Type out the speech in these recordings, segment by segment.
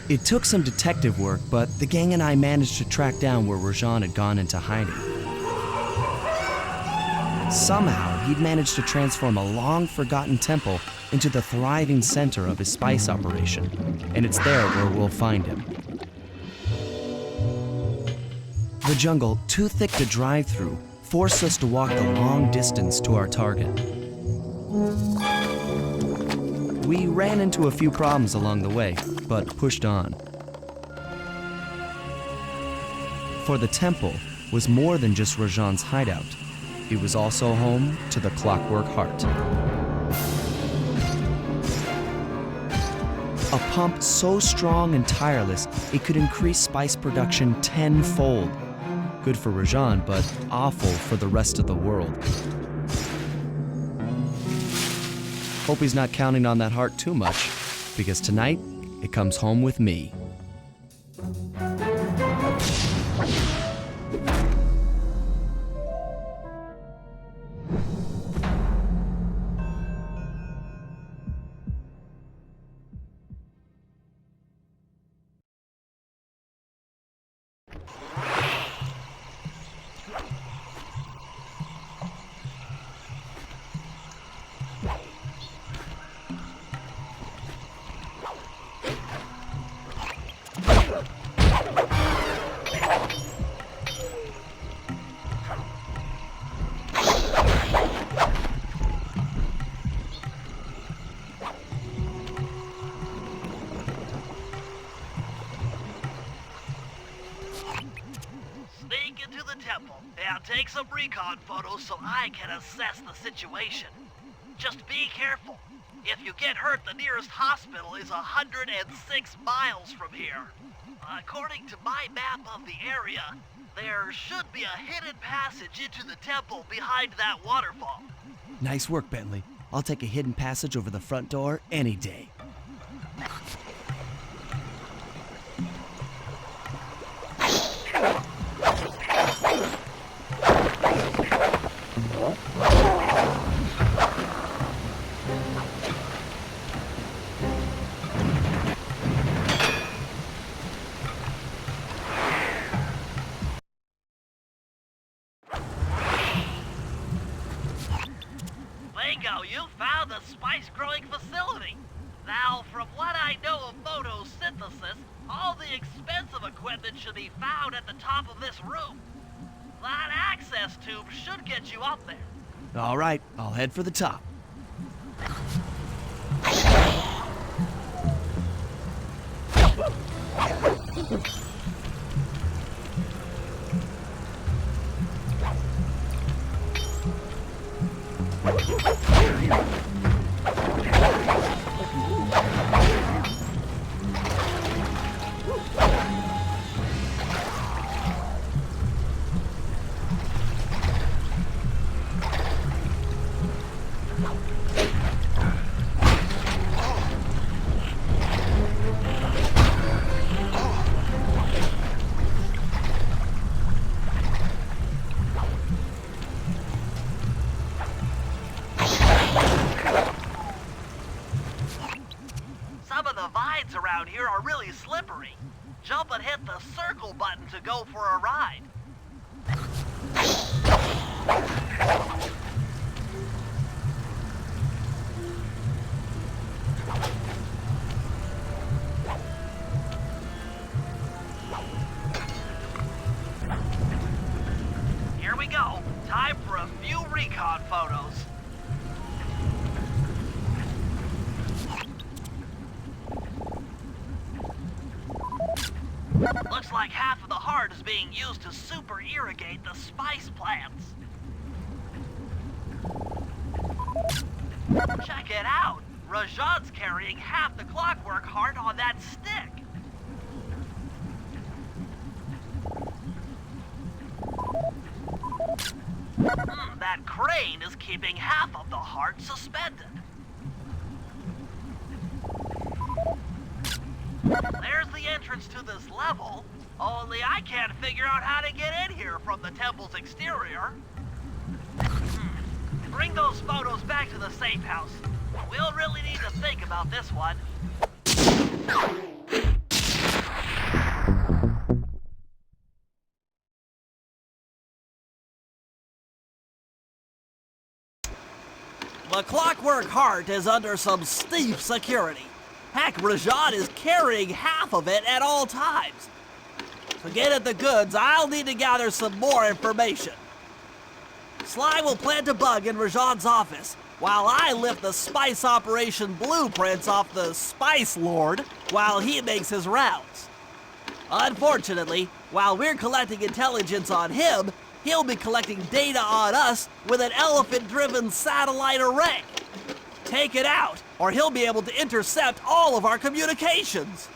It took some detective work, but the gang and I managed to track down where Rajan had gone into hiding. Somehow, he'd managed to transform a long-forgotten temple into the thriving center of his spice operation, and it's there where we'll find him. The jungle, too thick to drive through, forced us to walk the long distance to our target. We ran into a few problems along the way, but pushed on. For the temple was more than just Rajan's hideout. It was also home to the Clockwerk Heart. A pump so strong and tireless, it could increase spice production tenfold. Good for Rajan, but awful for the rest of the world. Hope he's not counting on that heart too much, because tonight, it comes home with me. Take some recon photos so I can assess the situation. Just be careful. If you get hurt, the nearest hospital is 106 miles from here. According to my map of the area, there should be a hidden passage into the temple behind that waterfall. Nice work, Bentley. I'll take a hidden passage over the front door any day. Bingo, you found the spice-growing facility. Now, from what I know of photosynthesis, all the expensive equipment should be found at the top of this room. That access tube should get you up there. All right, I'll head for the top. Around here are really slippery. Jump and hit the circle button to go for a ride. Here we go. Time for a few recon photos. Looks like half of the heart is being used to super irrigate the spice plants. Check it out! Rajan's carrying half the Clockwerk heart on that stick. That crane is keeping half of the heart suspended. There's the entrance to this level, only I can't figure out how to get in here from the temple's exterior. Bring those photos back to the safe house. We'll really need to think about this one. The Clockwerk heart is under some steep security. Heck, Rajan is carrying half of it at all times. To get at the goods, I'll need to gather some more information. Sly will plant a bug in Rajan's office, while I lift the spice operation blueprints off the Spice Lord while he makes his rounds. Unfortunately, while we're collecting intelligence on him, he'll be collecting data on us with an elephant-driven satellite array. Take it out, or he'll be able to intercept all of our communications.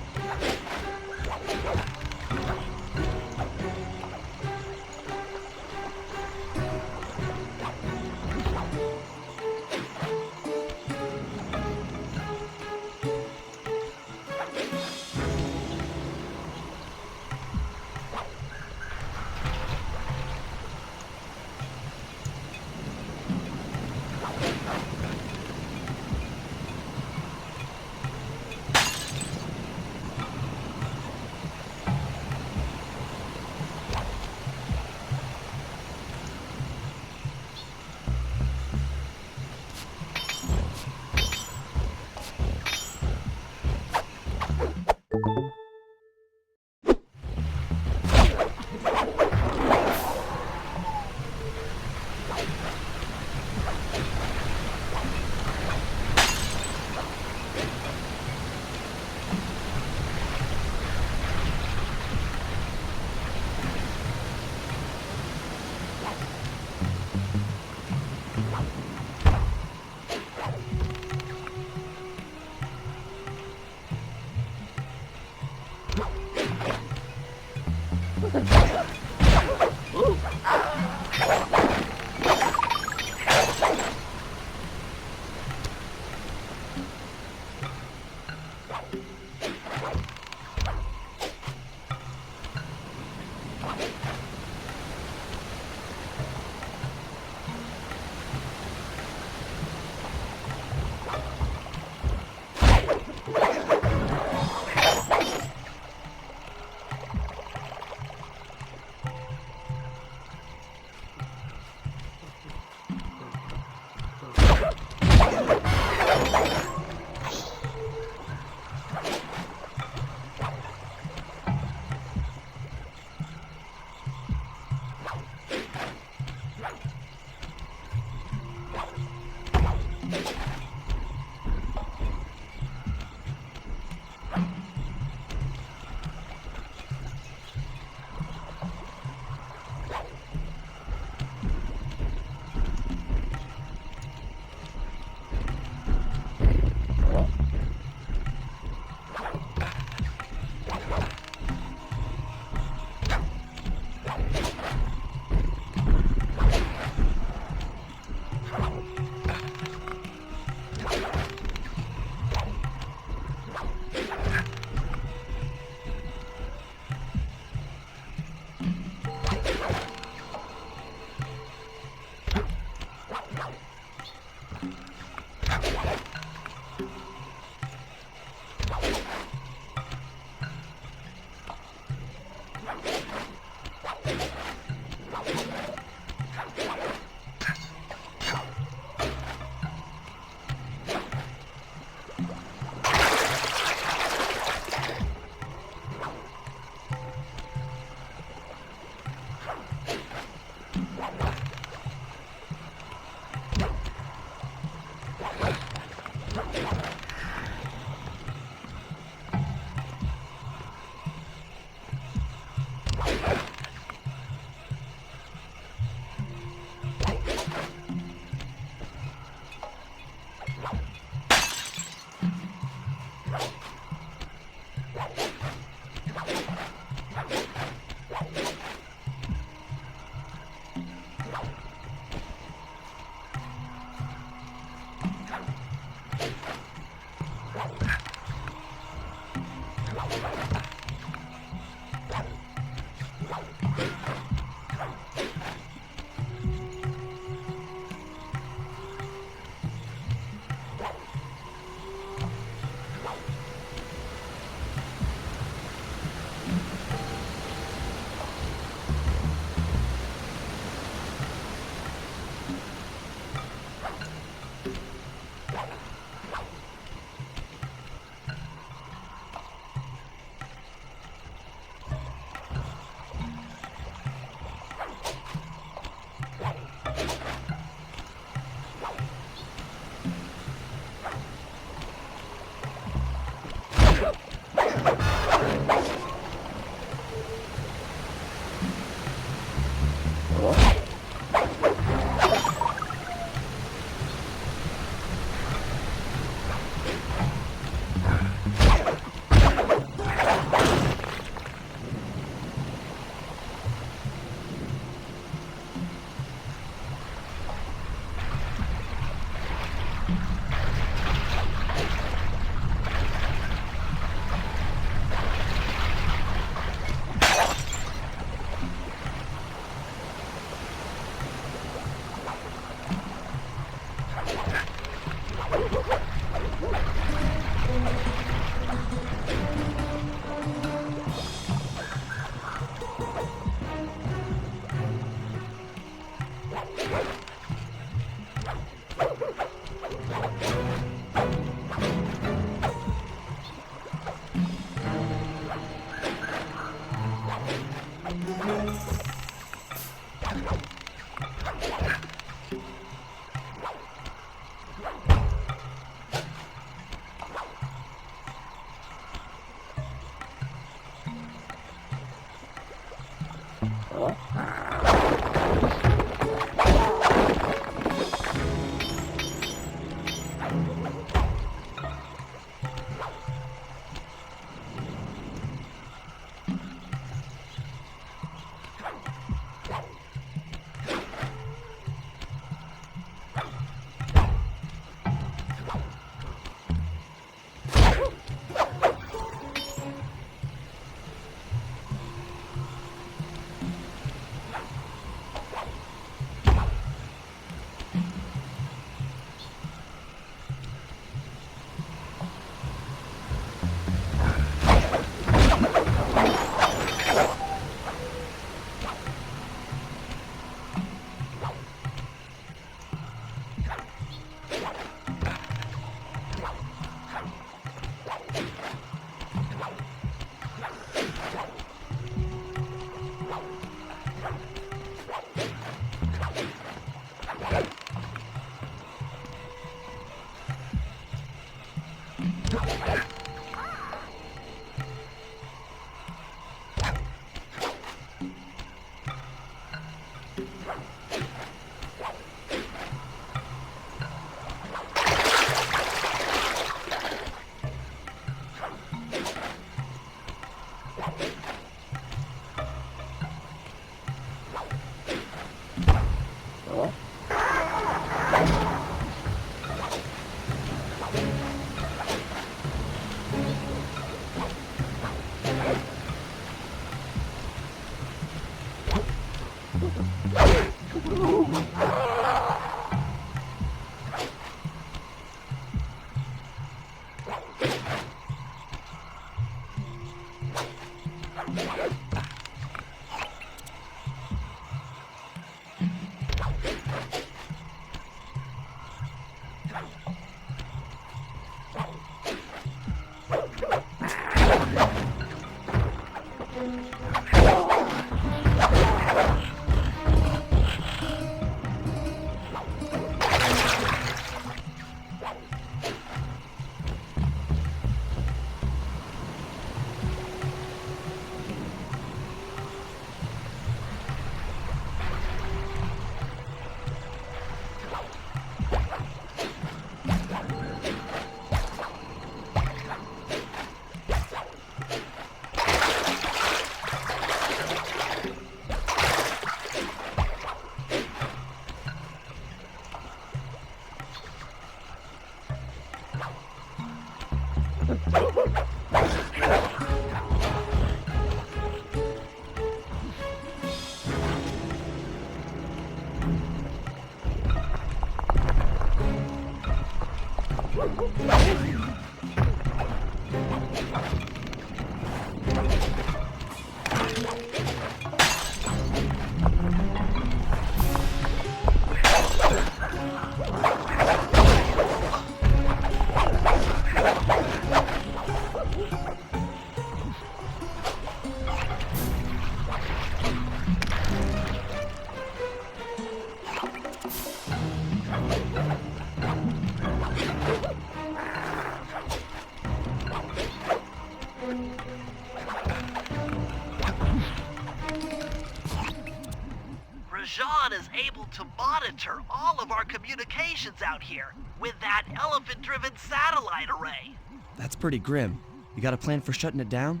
Is able to monitor all of our communications out here with that elephant-driven satellite array. That's pretty grim. You got a plan for shutting it down?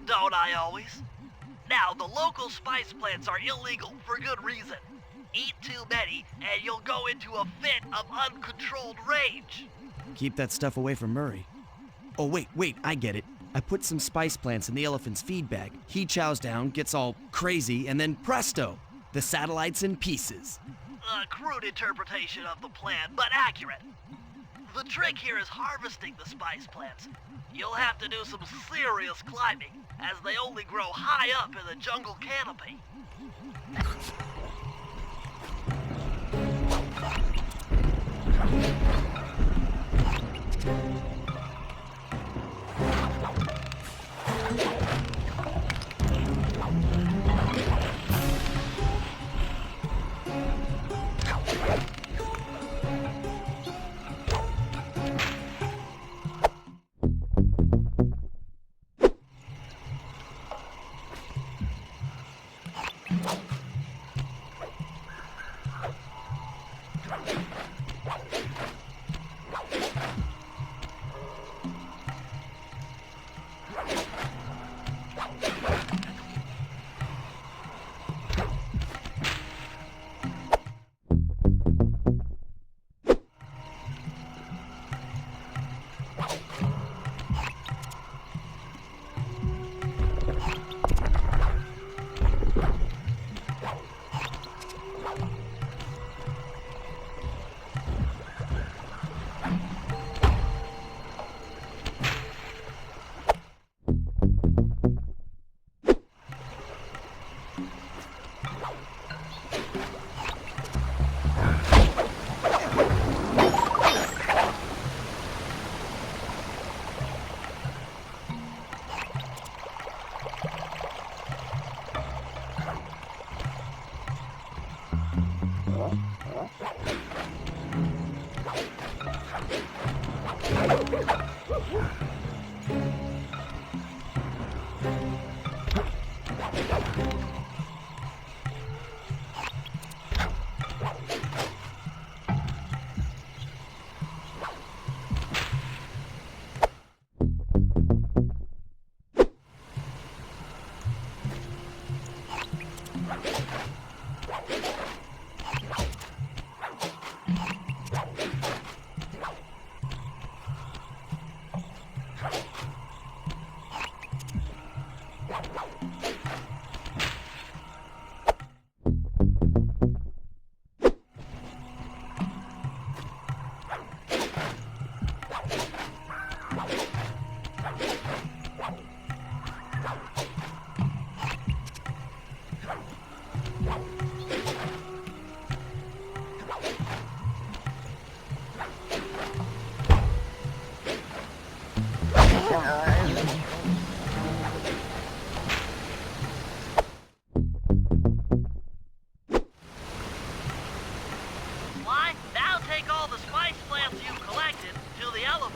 Don't I always? Now, the local spice plants are illegal for good reason. Eat too many and you'll go into a fit of uncontrolled rage. Keep that stuff away from Murray. Oh, wait, I get it. I put some spice plants in the elephant's feed bag. He chows down, gets all crazy, and then presto! The satellite's in pieces. A crude interpretation of the plan, but accurate. The trick here is harvesting the spice plants. You'll have to do some serious climbing, as they only grow high up in the jungle canopy.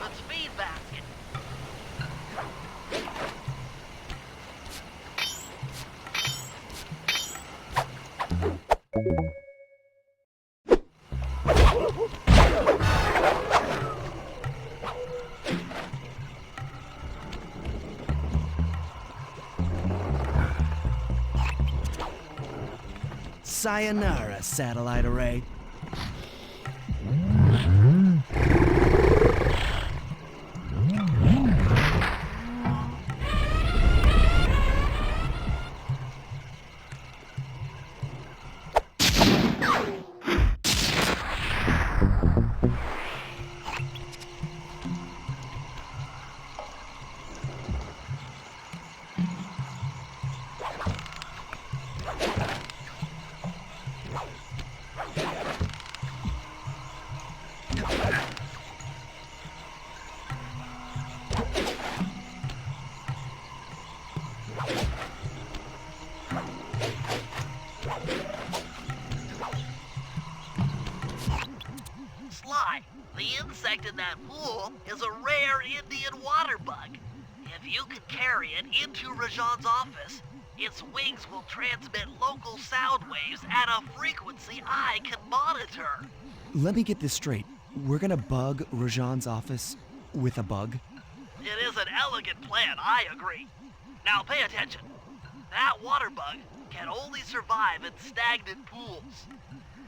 elephant's feed basket. Sayonara, satellite array. Sly, the insect in that pool is a rare Indian water bug. If you can carry it into Rajan's office, its wings will transmit local sound waves at a frequency I can monitor. Let me get this straight. We're gonna bug Rajan's office with a bug? It is an elegant plan, I agree. Now pay attention. That water bug can only survive in stagnant pools.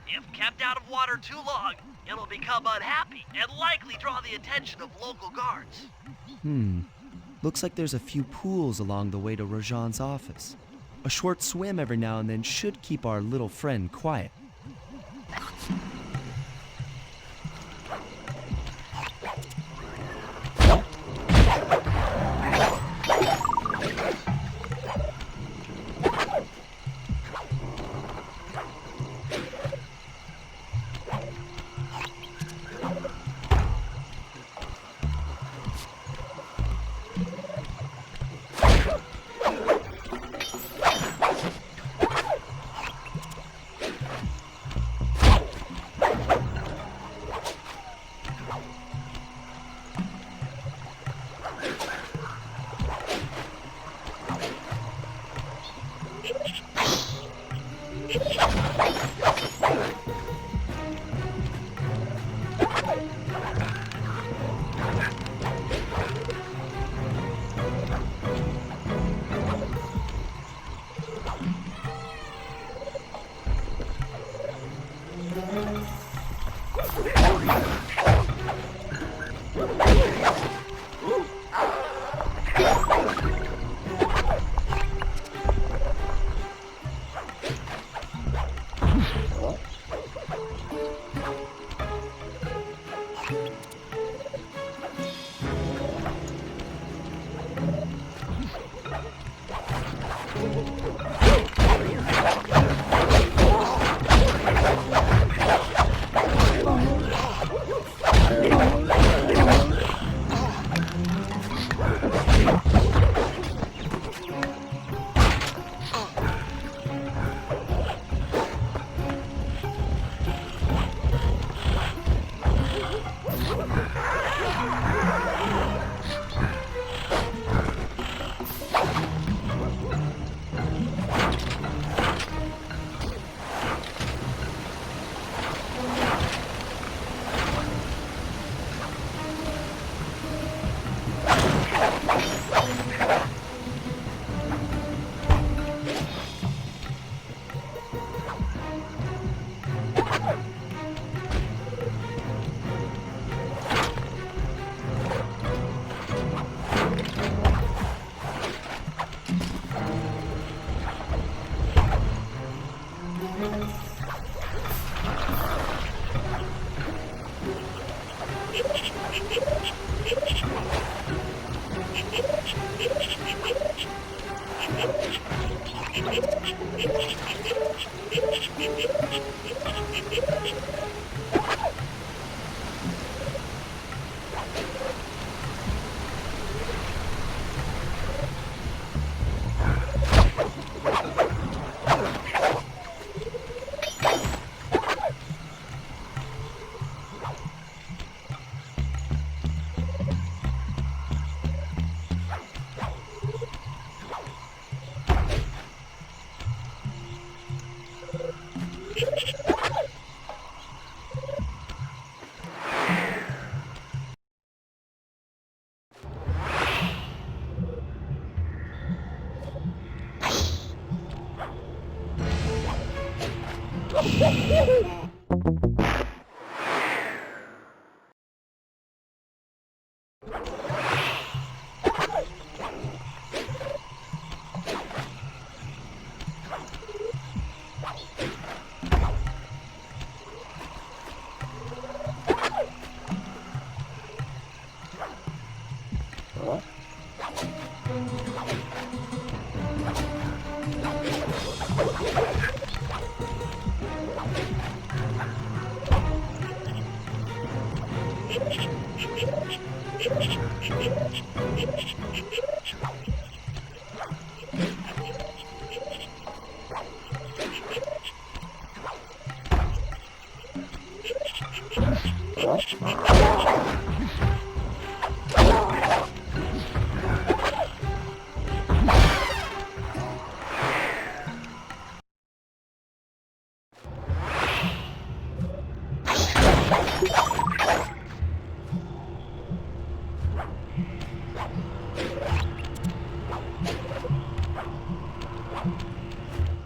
If kept out of water too long, it'll become unhappy and likely draw the attention of local guards. Looks like there's a few pools along the way to Rajan's office. A short swim every now and then should keep our little friend quiet.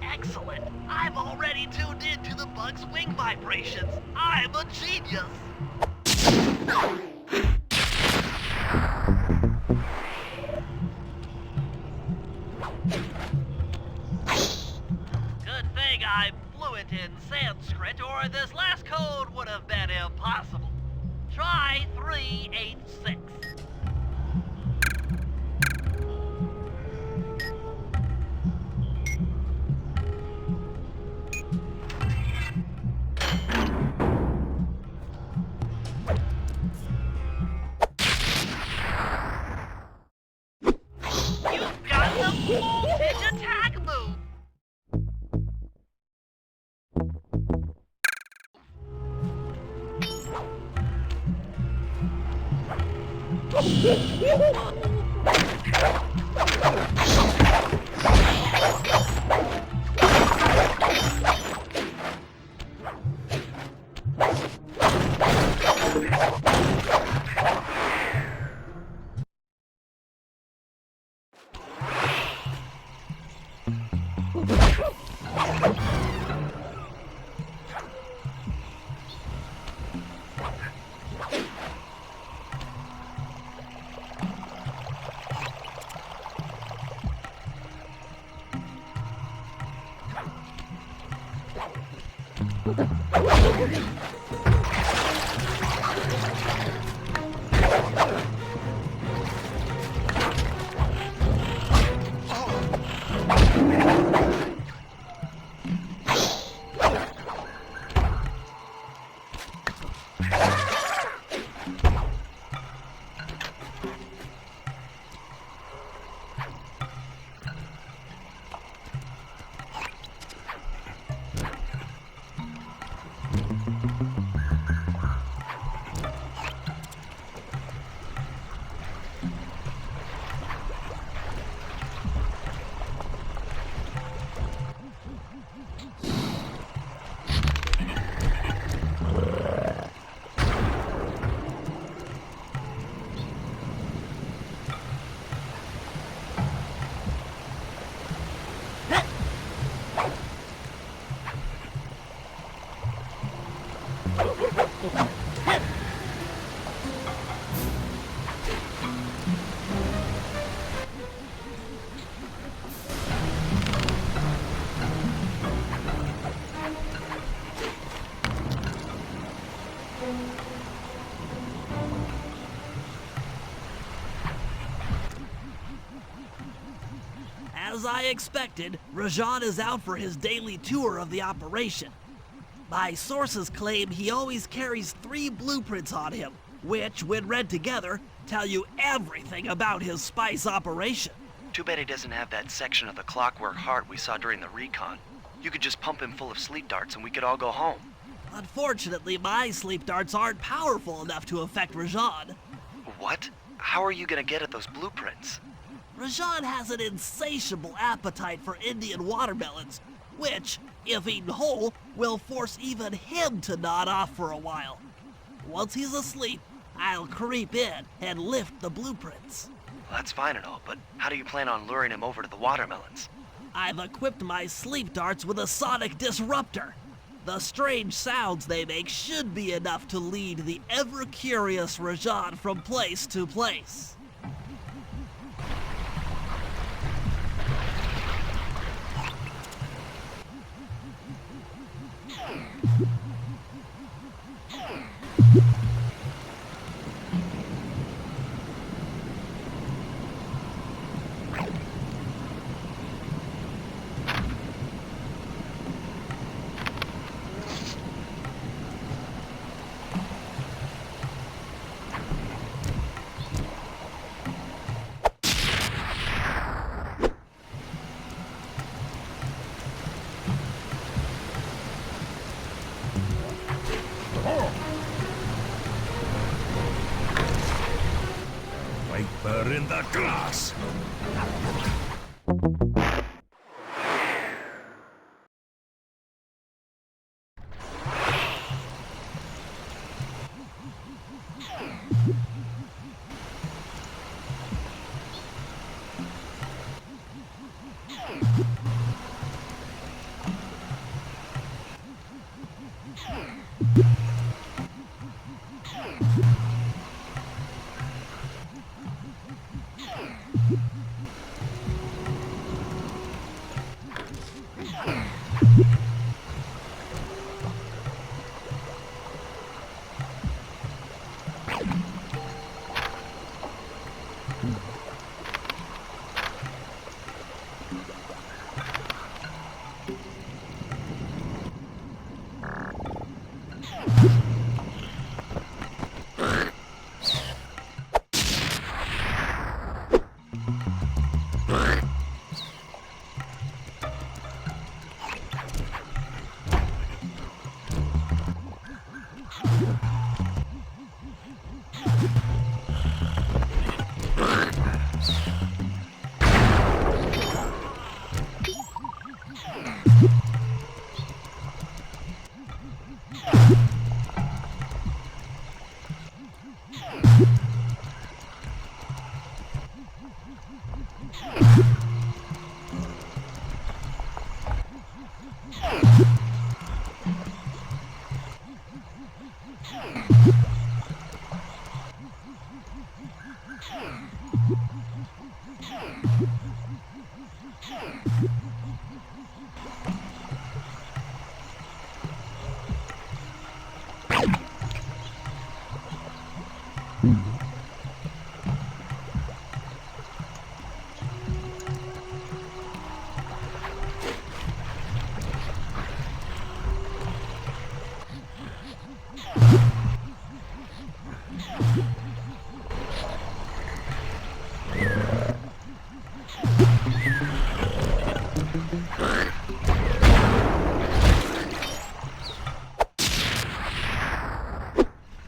Excellent! I've already tuned into the bug's wing vibrations. I'm a genius! Good thing I'm fluent in Sanskrit, or this last code would have been impossible. Try 386. You've got the full-pitch attack move! As I expected, Rajan is out for his daily tour of the operation. My sources claim he always carries 3 blueprints on him, which, when read together, tell you everything about his spice operation. Too bad he doesn't have that section of the Clockwerk heart we saw during the recon. You could just pump him full of sleep darts and we could all go home. Unfortunately, my sleep darts aren't powerful enough to affect Rajan. What? How are you gonna get at those blueprints? Rajan has an insatiable appetite for Indian watermelons, which, if eaten whole, will force even him to nod off for a while. Once he's asleep, I'll creep in and lift the blueprints. Well, that's fine and all, but how do you plan on luring him over to the watermelons? I've equipped my sleep darts with a sonic disruptor. The strange sounds they make should be enough to lead the ever-curious Rajan from place to place. Viper in the glass!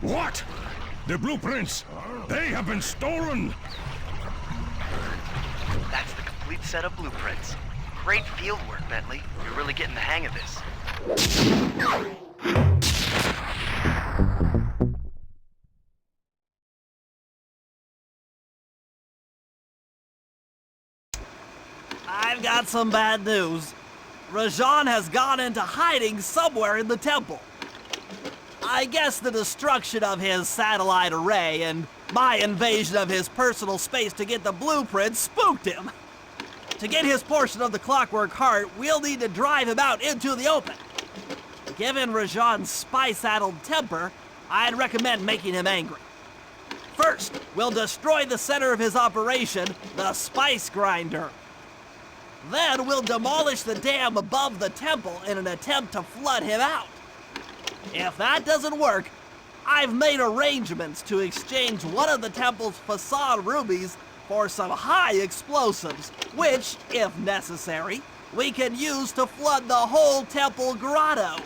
What? The blueprints! They have been stolen! That's the complete set of blueprints. Great field work, Bentley. You're really getting the hang of this. I've got some bad news. Rajan has gone into hiding somewhere in the temple. I guess the destruction of his satellite array and my invasion of his personal space to get the blueprints spooked him. To get his portion of the Clockwerk heart, we'll need to drive him out into the open. Given Rajan's spy-saddled temper, I'd recommend making him angry. First, we'll destroy the center of his operation, the spice grinder. Then we'll demolish the dam above the temple in an attempt to flood him out. If that doesn't work, I've made arrangements to exchange one of the temple's facade rubies for some high explosives, which, if necessary, we can use to flood the whole temple grotto.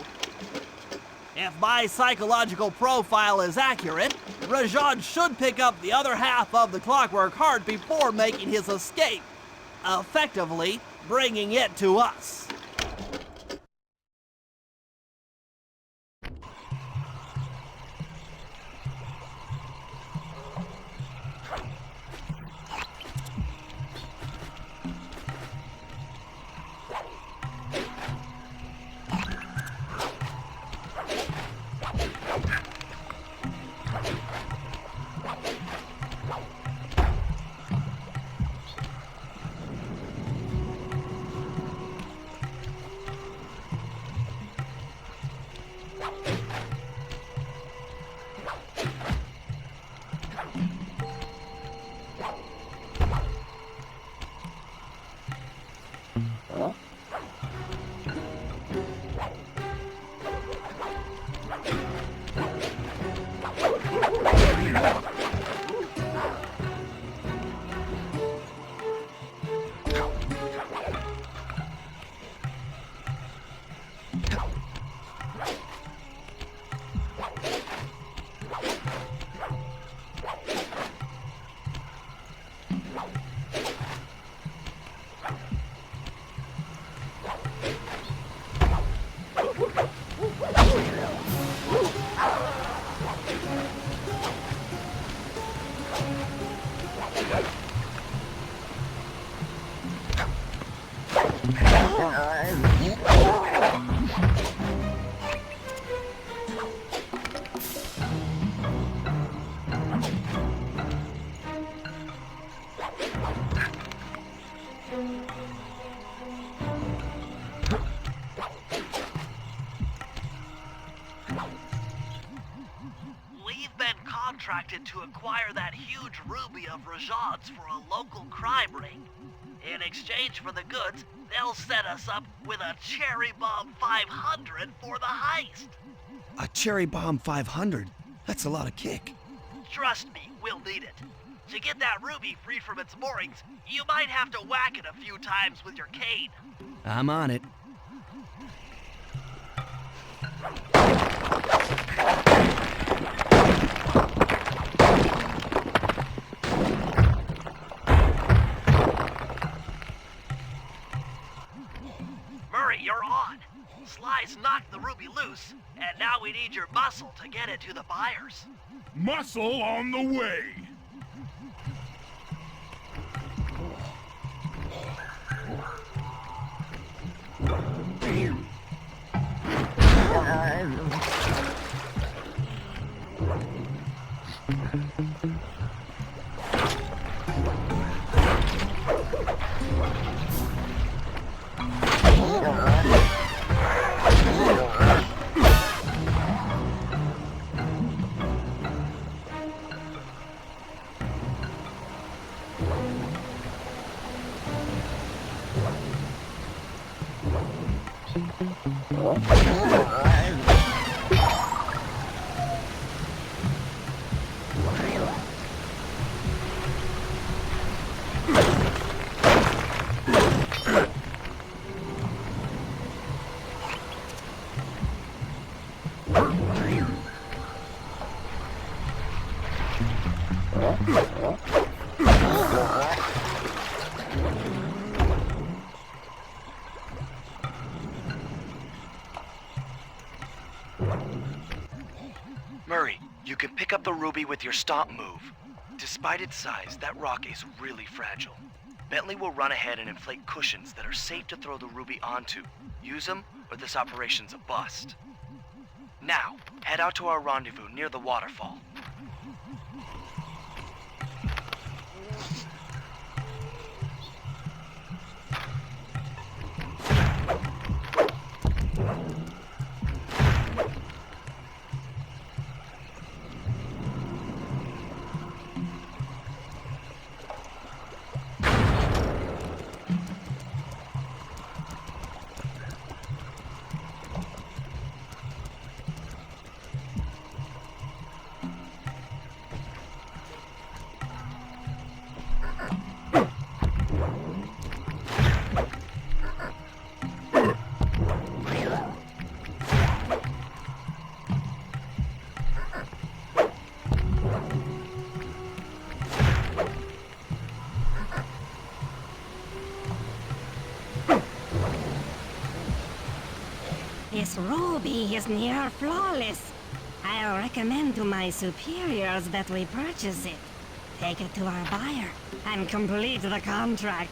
If my psychological profile is accurate, Rajan should pick up the other half of the Clockwerk heart before making his escape, effectively bringing it to us. contracted to acquire that huge ruby of Rajad's for a local crime ring. In exchange for the goods, they'll set us up with a Cherry Bomb 500 for the heist. A Cherry Bomb 500? That's a lot of kick. Trust me, we'll need it. To get that ruby free from its moorings, you might have to whack it a few times with your cane. I'm on it. Murray, you're on. Sly's knocked the ruby loose, and now we need your muscle to get it to the buyers. Muscle on the way. Murray, you can pick up the ruby with your stomp move. Despite its size, that rock is really fragile. Bentley will run ahead and inflate cushions that are safe to throw the ruby onto. Use them, or this operation's a bust. Now, head out to our rendezvous near the waterfall. This ruby is near flawless. I'll recommend to my superiors that we purchase it, take it to our buyer, and complete the contract.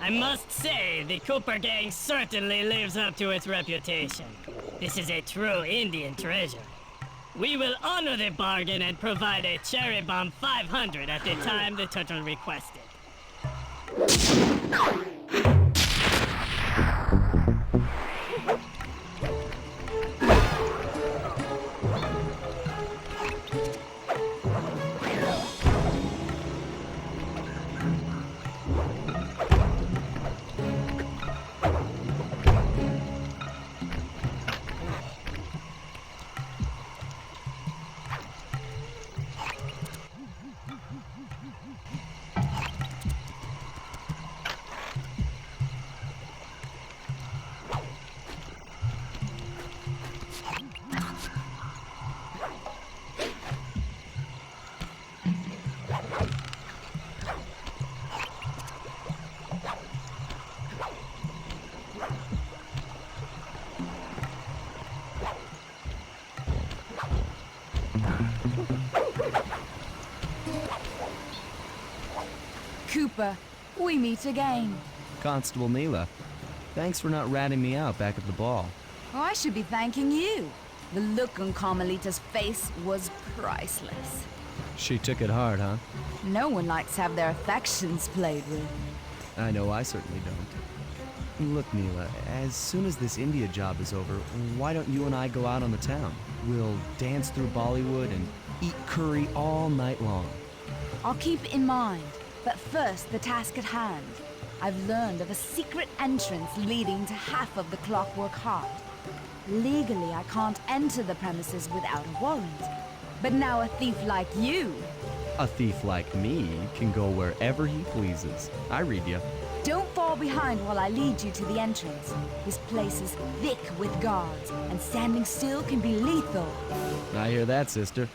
I must say, the Cooper Gang certainly lives up to its reputation. This is a true Indian treasure. We will honor the bargain and provide a cherry bomb 500 at the time the turtle requested. Cooper, we meet again. Constable Neyla, thanks for not ratting me out back at the ball. Oh, I should be thanking you. The look on Carmelita's face was priceless. She took it hard, huh? No one likes to have their affections played with. I know I certainly don't. Look, Neyla, as soon as this India job is over, why don't you and I go out on the town? We'll dance through Bollywood and eat curry all night long. I'll keep it in mind. But first, the task at hand. I've learned of a secret entrance leading to half of the Clockwerk heart. Legally, I can't enter the premises without a warrant. But now a thief like you... A thief like me can go wherever he pleases. I read you. Don't fall behind while I lead you to the entrance. This place is thick with guards, and standing still can be lethal. I hear that, sister.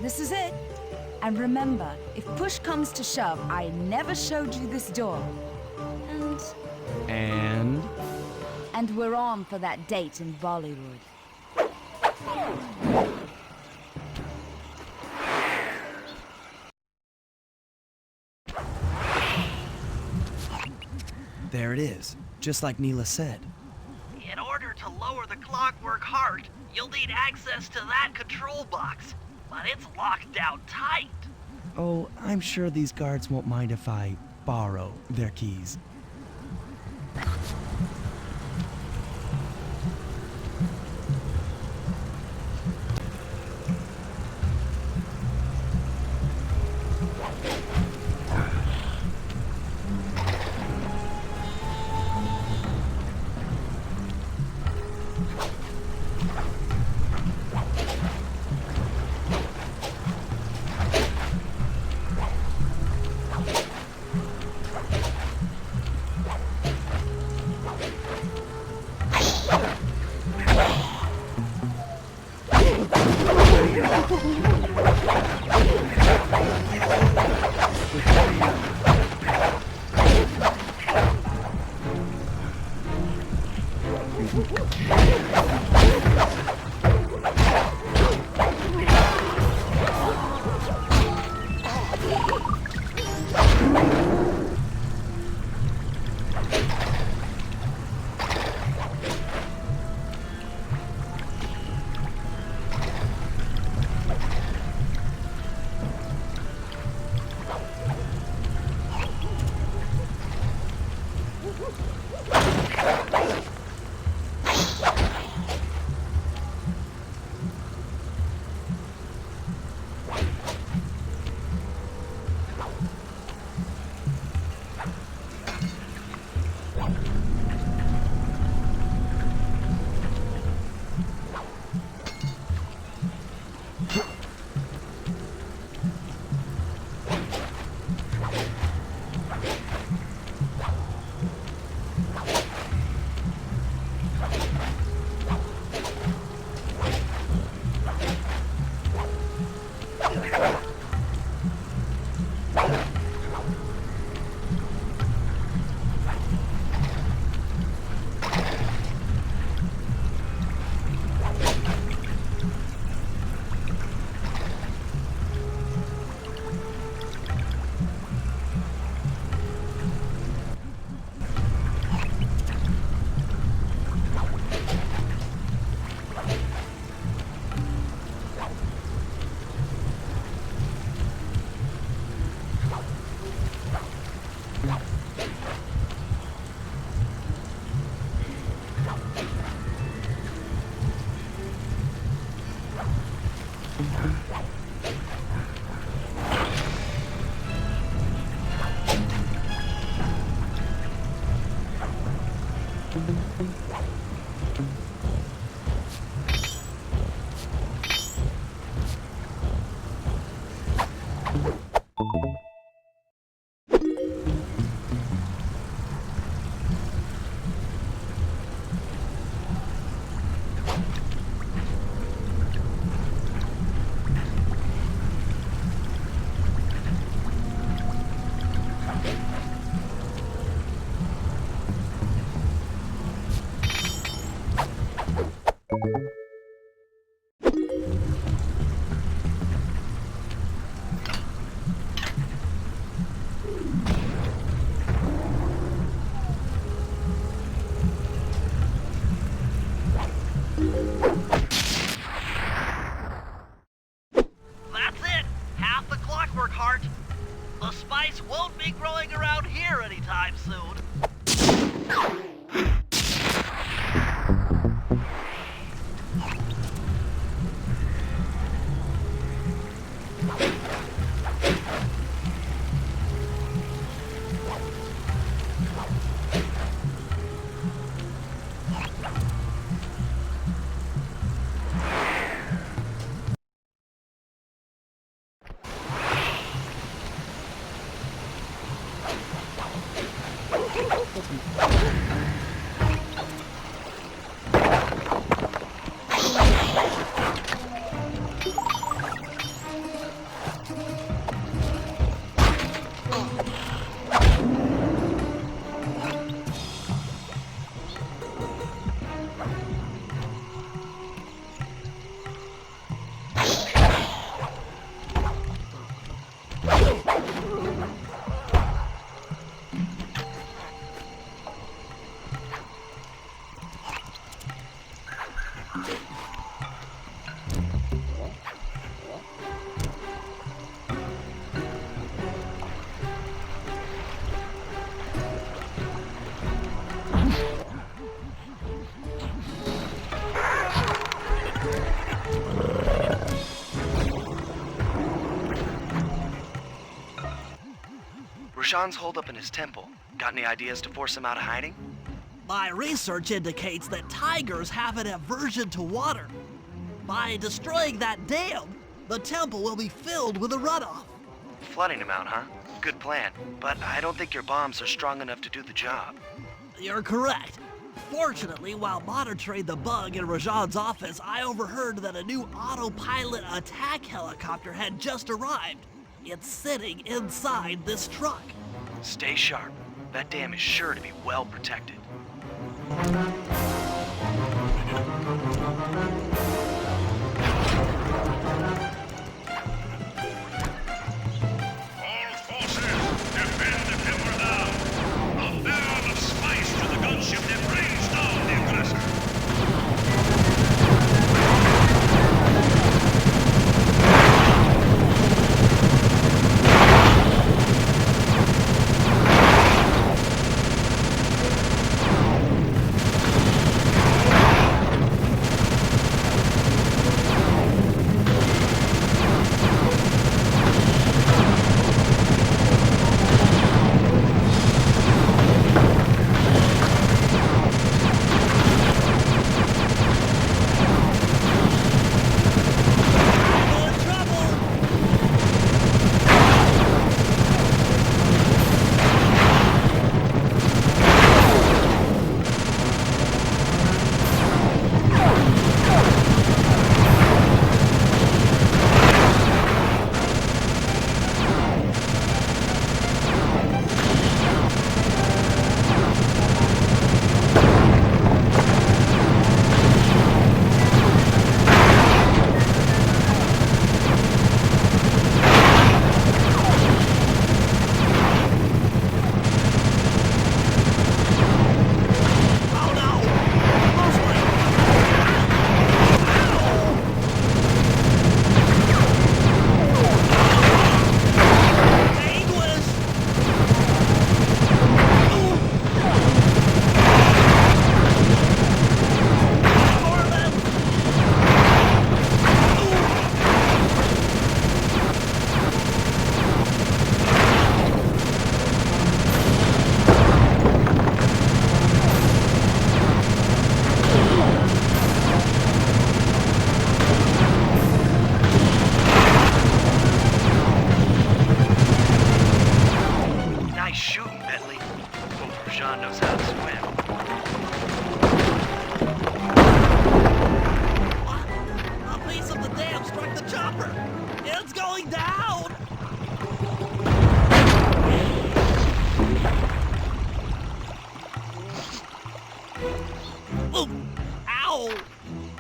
This is it. And remember, if push comes to shove, I never showed you this door. And? And we're on for that date in Bollywood. There it is, just like Neyla said. In order to lower the Clockwerk heart, you'll need access to that control box. But it's locked down tight. Oh, I'm sure these guards won't mind if I borrow their keys. That's it! Half the Clockwerk heart! The spice won't be growing around here anytime soon. Rashawn's holed up in his temple. Got any ideas to force him out of hiding? My research indicates that tigers have an aversion to water. By destroying that dam, the temple will be filled with a runoff. Flooding him out, huh? Good plan. But I don't think your bombs are strong enough to do the job. You're correct. Fortunately, while monitoring the bug in Rajan's office, I overheard that a new autopilot attack helicopter had just arrived. It's sitting inside this truck. Stay sharp. That dam is sure to be well protected. All forces, defend the timber down. A barrel of spice to the gunship that brings down the aggressor.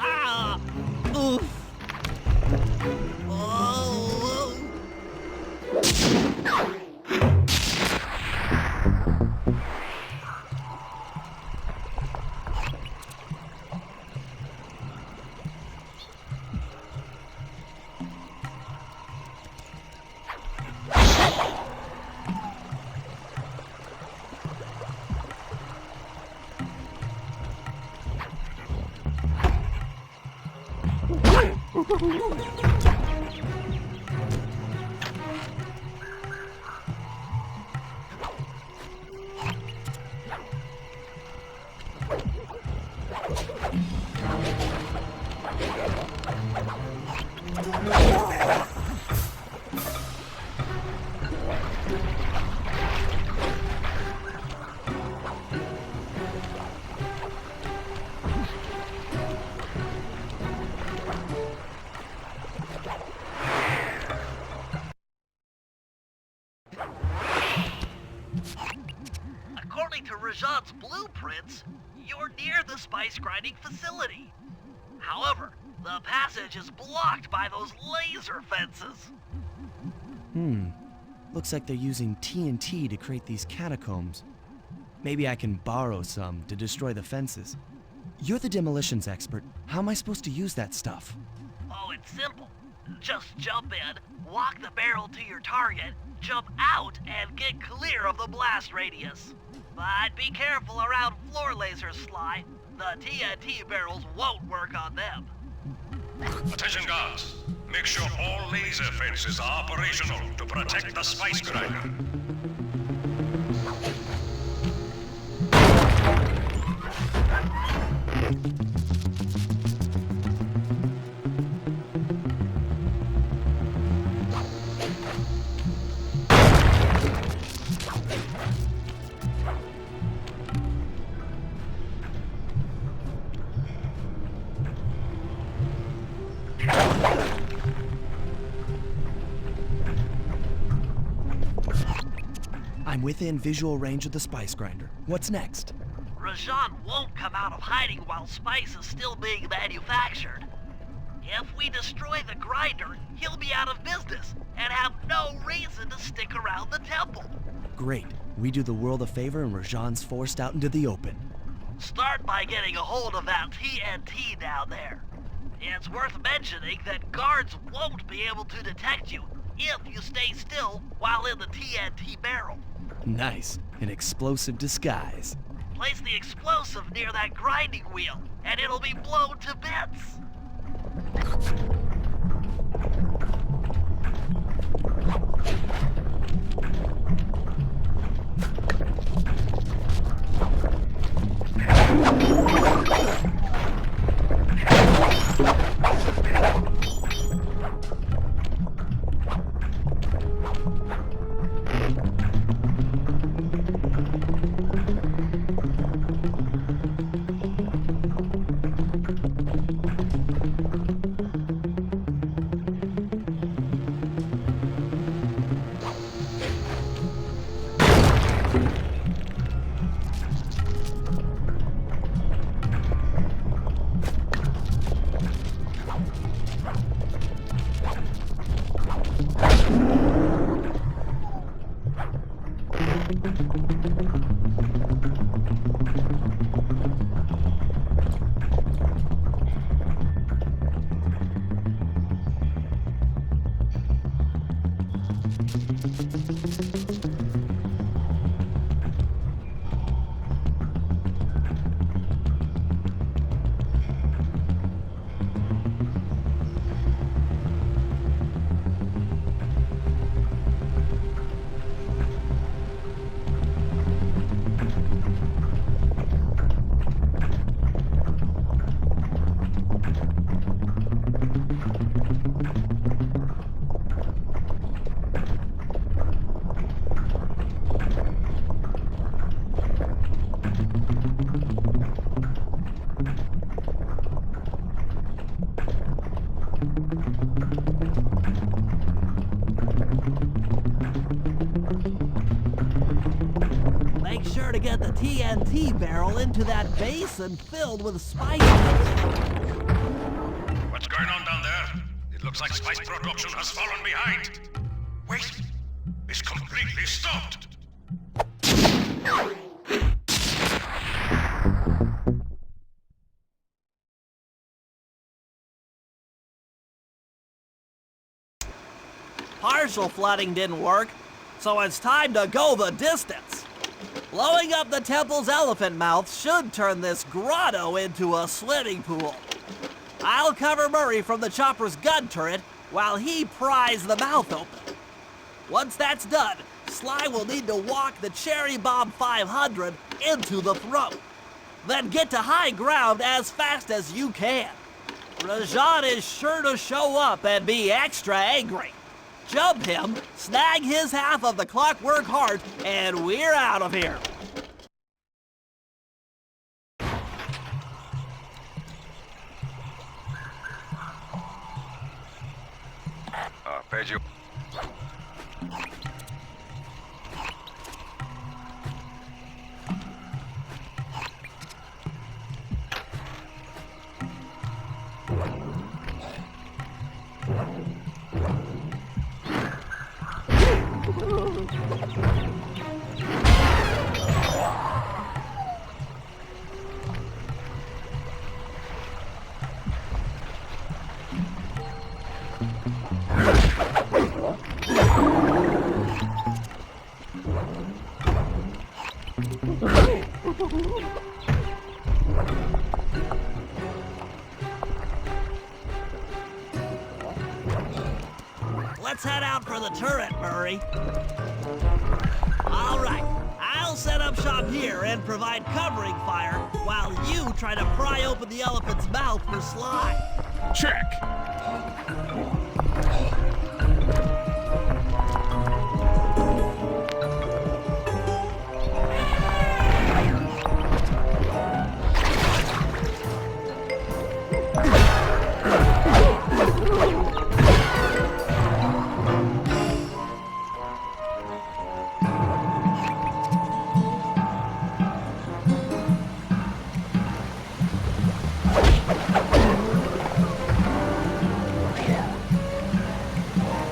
Ah! Oof! Oh! According to Rajan's blueprints, you're near the spice grinding facility. However, the passage is blocked by those laser fences. Looks like they're using TNT to create these catacombs. Maybe I can borrow some to destroy the fences. You're the demolitions expert. How am I supposed to use that stuff? Oh, it's simple. Just jump in, walk the barrel to your target, jump out, and get clear of the blast radius. But be careful around floor lasers, Sly. The TNT barrels won't work on them. Attention guards. Make sure all laser fences are operational to protect the spice grinder. I'm within visual range of the spice grinder. What's next? Rajan won't come out of hiding while spice is still being manufactured. If we destroy the grinder, he'll be out of business and have no reason to stick around the temple. Great. We do the world a favor and Rajan's forced out into the open. Start by getting a hold of that TNT down there. It's worth mentioning that guards won't be able to detect you if you stay still while in the TNT barrel. Nice. An explosive disguise. Place the explosive near that grinding wheel, and it'll be blown to bits. Make sure to get the TNT barrel into that basin filled with spices. Looks like spice production has fallen behind. Wait, it's completely stopped. Partial flooding didn't work, so it's time to go the distance. Blowing up the temple's elephant mouth should turn this grotto into a swimming pool. I'll cover Murray from the chopper's gun turret while he pries the mouth open. Once that's done, Sly will need to walk the Cherry Bomb 500 into the throat. Then get to high ground as fast as you can. Rajan is sure to show up and be extra angry. Jump him, snag his half of the Clockwerk heart, and we're out of here. Pedro. Let's head out for the turret, Murray. All right, I'll set up shop here and provide covering fire while you try to pry open the elephant's mouth for Sly. Check.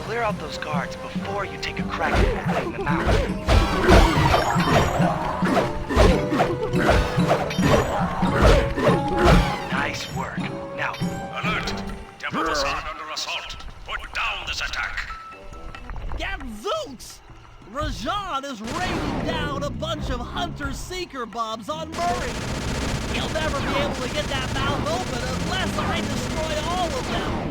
Clear out those guards before you take a crack at opening the mouth. Nice work. Now, Alert! Temple Facade under assault. Put down this attack. Gadzooks! Rajan is raining down a bunch of Hunter-Seeker bombs on Murray. He'll never be able to get that mouth open unless I destroy all of them.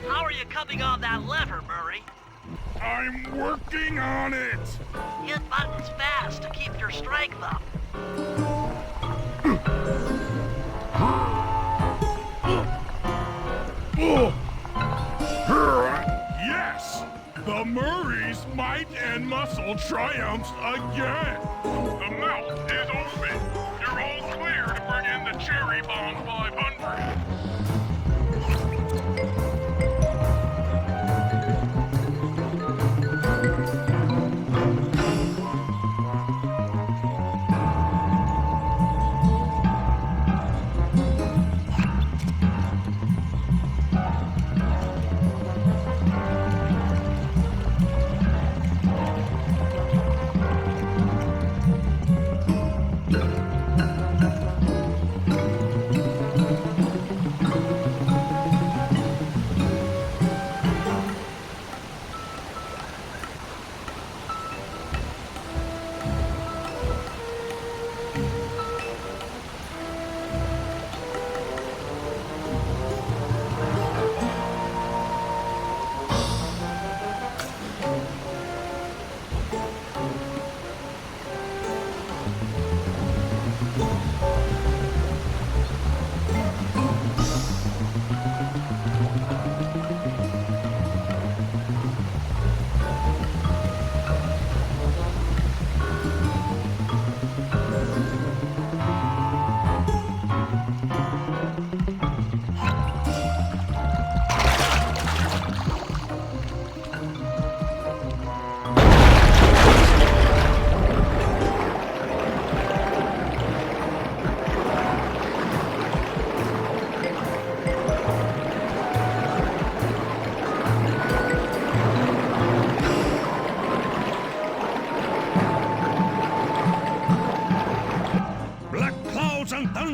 How are you coming on that lever, Murray? I'm working on it. Hit buttons fast to keep your strength up. Yes! The Murray's might and muscle triumphs again. The mouth is open. You're all clear to bring in the Cherry Bomb 500.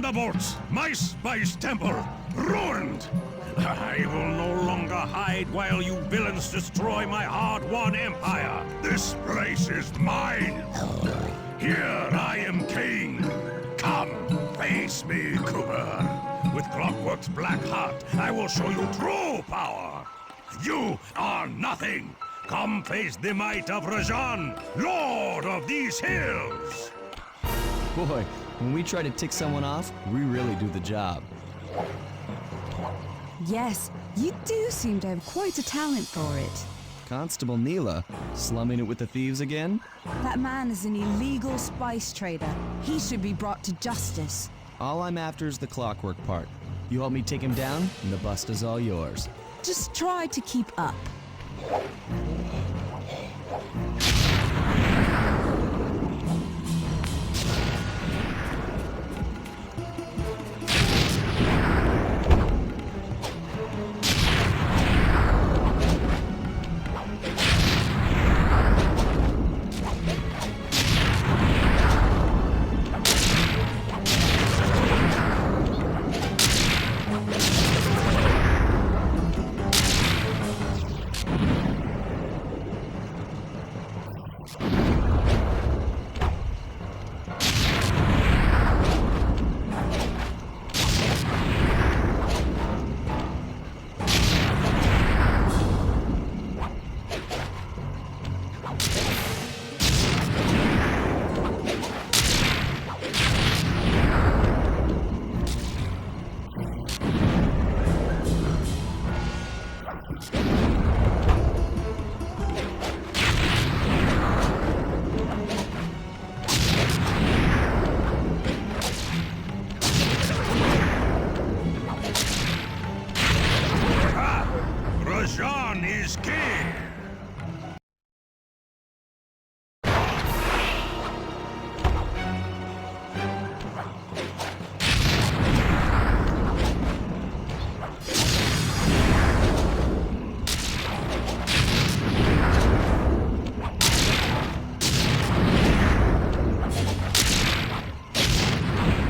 Thunderbolts! My spice temple ruined! I will no longer hide while you villains destroy my hard-won empire. This place is mine. Here I am king. Come, face me, Cooper. With Clockwerk's black heart, I will show you true power. You are nothing. Come face the might of Rajan, Lord of these hills. Boy, when we try to tick someone off, we really do the job. Yes, you do seem to have quite a talent for it. Constable Neyla, slumming it with the thieves again? That man is an illegal spice trader. He should be brought to justice. All I'm after is the Clockwerk part. You help me take him down, and the bust is all yours. Just try to keep up. Rajan is king.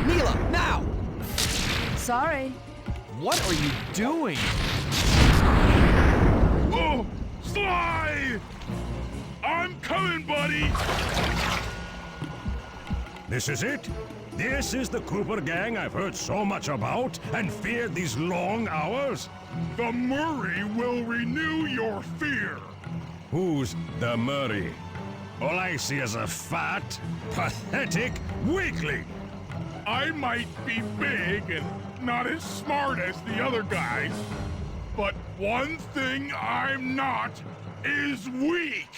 Neyla, now! Sorry. What are you doing? Oh, Sly! I'm coming, buddy! This is it? This is the Cooper Gang I've heard so much about and feared these long hours? The Murray will renew your fear. Who's the Murray? All I see is a fat, pathetic weakling. I might be big and not as smart as the other guys, but one thing I'm not is weak.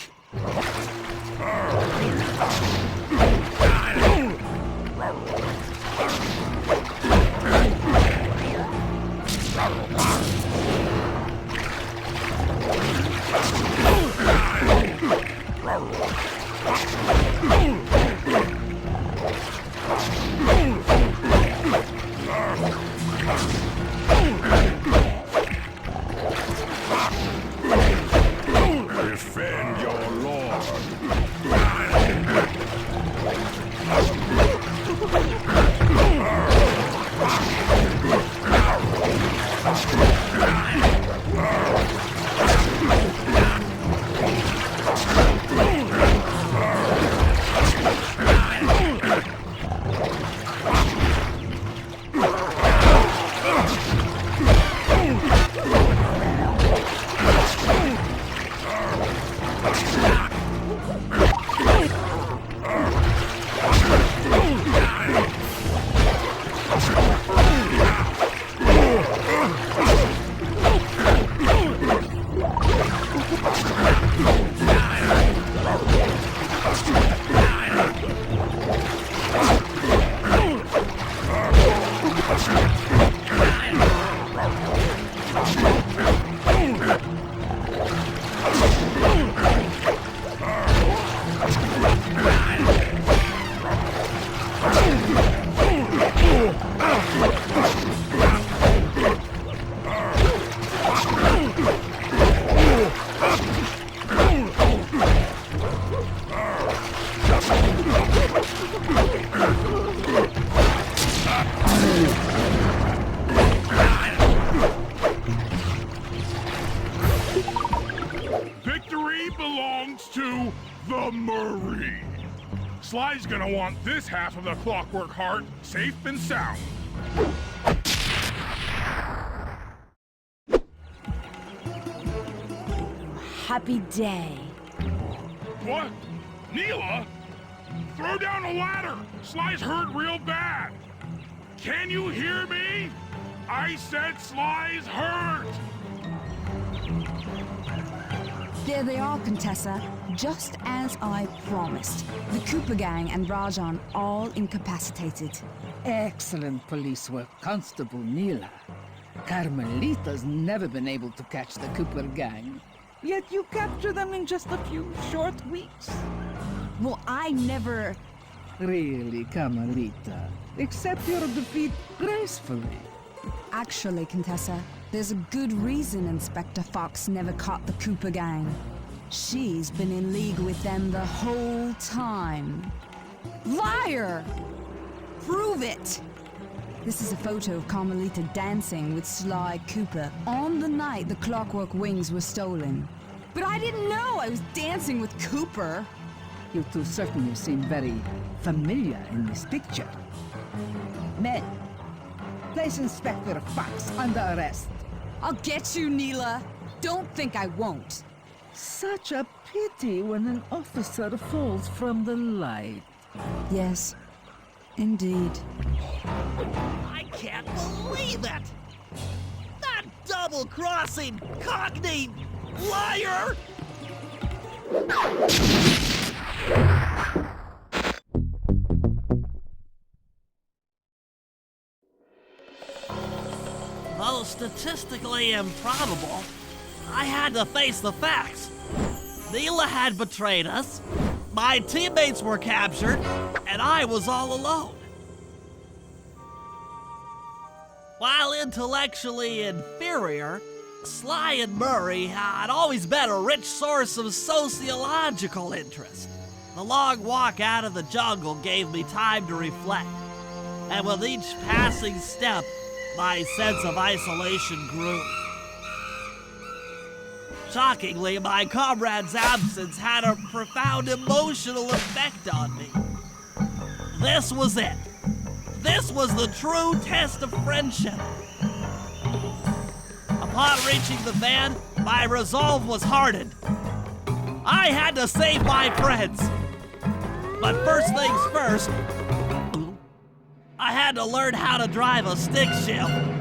Defend your lord. Sly's gonna want this half of the Clockwerk heart safe and sound. Happy day. What? Neyla? Throw down a ladder! Sly's hurt real bad! Can you hear me? I said Sly's hurt! There they are, Contessa. Just as I promised. The Cooper Gang and Rajan all incapacitated. Excellent police work, Constable Neyla. Carmelita's never been able to catch the Cooper Gang. Yet you captured them in just a few short weeks. Well, I never... Really, Carmelita. Accept your defeat gracefully. Actually, Contessa, there's a good reason Inspector Fox never caught the Cooper Gang. She's been in league with them the whole time. Liar! Prove it! This is a photo of Carmelita dancing with Sly Cooper on the night the Clockwerk wings were stolen. But I didn't know I was dancing with Cooper. You two certainly seem very familiar in this picture. Men, place Inspector Fox under arrest. I'll get you, Neyla. Don't think I won't. Such a pity when an officer falls from the light. Yes, indeed. I can't believe it! That double-crossing cockney liar! Though statistically improbable, I had to face the facts. Neyla had betrayed us, my teammates were captured, and I was all alone. While intellectually inferior, Sly and Murray had always been a rich source of sociological interest. The long walk out of the jungle gave me time to reflect, and with each passing step, my sense of isolation grew. Shockingly, my comrade's absence had a profound emotional effect on me. This was it. This was the true test of friendship. Upon reaching the van, my resolve was hardened. I had to save my friends. But first things first, I had to learn how to drive a stick shift.